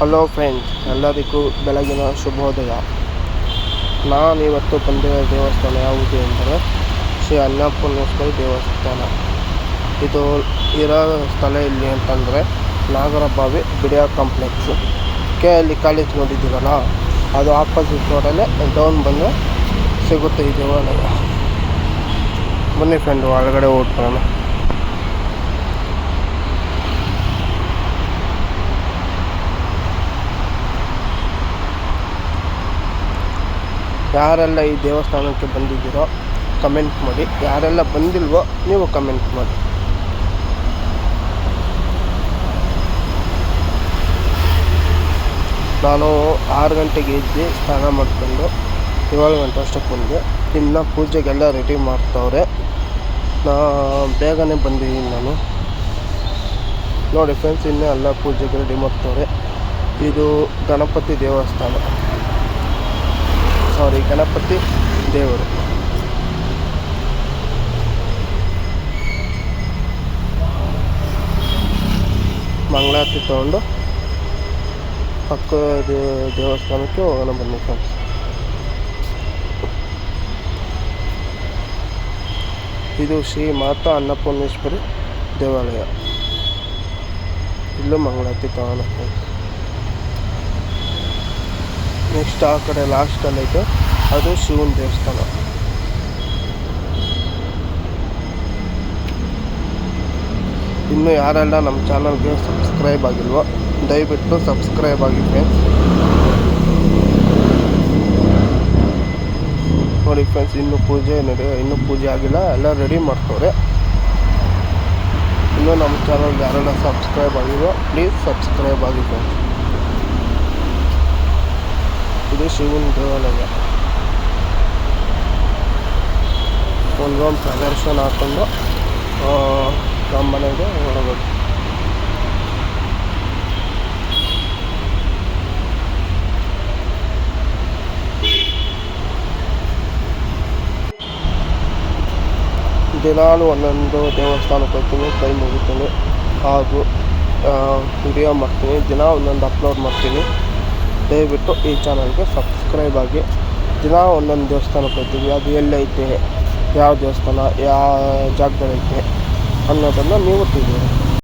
Hello friends, ಎಲ್ಲರಿಗೂ ಬೆಳಗಿನ ಶುಭೋದಯ. ನಾನಿವತ್ತು ಬಂದಿರೋ ದೇವಸ್ಥಾನ ಯಾವುದು ಎಂದರೆ ಶ್ರೀ ಅನ್ನಪೂರ್ಣೇಶ್ವರಿ ದೇವಸ್ಥಾನ. ಇದು ಇರೋ ಸ್ಥಳ ಎಲ್ಲಿ ಅಂತಂದರೆ ನಾಗರಬಾವಿ ಬಿಡಿಯಾ ಕಾಂಪ್ಲೆಕ್ಸು. KLE ಕಾಲೇಜ್ ನೋಡಿದ್ದೀರಲ್ಲ, ಅದು ಆಪೋಸಿಟ್ ರೋಡಲ್ಲೇ ಡೌನ್ ಬಂದರೆ ಸಿಗುತ್ತೆ ಈ ದೇವಾಲಯ. ಬನ್ನಿ ಫ್ರೆಂಡು, ಒಳಗಡೆ ಹೋಗ್ಬಿಡೋಣ. ಯಾರೆಲ್ಲ ಈ ದೇವಸ್ಥಾನಕ್ಕೆ ಬಂದಿದ್ದೀರೋ ಕಮೆಂಟ್ ಮಾಡಿ, ಯಾರೆಲ್ಲ ಬಂದಿಲ್ವೋ ನೀವು ಕಮೆಂಟ್ ಮಾಡಿ. ನಾನು 6 ಗಂಟೆಗೆ ಎದ್ದು ಸ್ನಾನ ಮಾಡಿಕೊಂಡು 7 ಗಂಟೆ ಅಷ್ಟಕ್ಕೆ ಬಂದೆ. ಇನ್ನು ಪೂಜೆಗೆಲ್ಲ ರೆಡಿ ಮಾಡ್ತವ್ರೆ. ಬೇಗನೆ ಬಂದಿದ್ದೀನಿ ನಾನು. ನೋಡಿ ಫ್ರೆಂಡ್ಸ್, ಇನ್ನೂ ಎಲ್ಲ ಪೂಜೆಗೆ ರೆಡಿ ಮಾಡ್ತವ್ರೆ. ಇದು ಗಣಪತಿ ದೇವಸ್ಥಾನ, ಗಣಪತಿ ದೇವರು. ಮಂಗಳಾರತಿ ತಗೊಂಡು ಪಕ್ಕದ ದೇವಸ್ಥಾನಕ್ಕೆ ಹೋಗೋಣ ಬನ್ನಿ ಫ್ರೆಂಡ್ಸ್. ಇದು ಶ್ರೀ ಮಾತಾ ಅನ್ನಪೂರ್ಣೇಶ್ವರಿ ದೇವಾಲಯ. ಇಲ್ಲೂ ಮಂಗಳಾರತಿ ತಗೋಣ ಫ್ರೆಂಡ್ಸ್. ನೆಕ್ಸ್ಟ್ ಆ ಕಡೆ ಲಾಸ್ಟಲ್ಲಿ ಐತೆ, ಅದು ಶಿವನ ದೇವಸ್ಥಾನ. ಇನ್ನು ಯಾರೆಲ್ಲ ನಮ್ಮ ಚಾನಲ್ಗೆ ಸಬ್ಸ್ಕ್ರೈಬ್ ಆಗಿಲ್ವೋ ದಯವಿಟ್ಟು ಸಬ್ಸ್ಕ್ರೈಬ್ ಆಗಿ ಫ್ರೆಂಡ್ಸ್. ನೋಡಿ ಫ್ರೆಂಡ್ಸ್, ಇನ್ನೂ ಪೂಜೆ ಆಗಿಲ್ಲ, ಎಲ್ಲ ರೆಡಿ ಮಾಡ್ತವ್ರೆ. ಇನ್ನೂ ನಮ್ಮ ಚಾನಲ್ಗೆ ಯಾರೆಲ್ಲ ಸಬ್ಸ್ಕ್ರೈಬ್ ಆಗಿಲ್ವೋ ಪ್ಲೀಸ್ ಸಬ್ಸ್ಕ್ರೈಬ್ ಆಗಿ ಫ್ರೆಂಡ್ಸ್. ಇದು ಶಿವನ ದೇವಾಲಯ. ಒಂದು ರೌಂಡ್ ಪ್ರದರ್ಶನ ಹಾಕೊಂಡು ನಮ್ಮ ಮನೆಗೆ ಹೊರಬೇಕು. ದಿನಾಲು ಒಂದೊಂದು ದೇವಸ್ಥಾನಕ್ಕೆ ಹೋಗ್ತೀನಿ, ಕೈ ಮುಗಿತೀನಿ, ಹಾಗೂ ವಿಡಿಯೋ ಮಾಡ್ತೀನಿ. ದಿನ ಒಂದೊಂದು ಅಪ್ಲೋಡ್ ಮಾಡ್ತೀನಿ. ದಯವಿಟ್ಟು ಈ ಚಾನಲ್ಗೆ ಸಬ್ಸ್ಕ್ರೈಬ್ ಆಗಿ. ದಿನ ಒಂದೊಂದು ದೇವಸ್ಥಾನಕ್ಕೆ ಹೋಗ್ತೀವಿ, ಅದು ಎಲ್ಲೈತೆ, ಯಾವ ದೇವಸ್ಥಾನ ಯಾವ ಜಾಗದಲ್ಲೈತೆ ಅನ್ನೋದನ್ನು ನೀವು ತಿಳಿರಿ.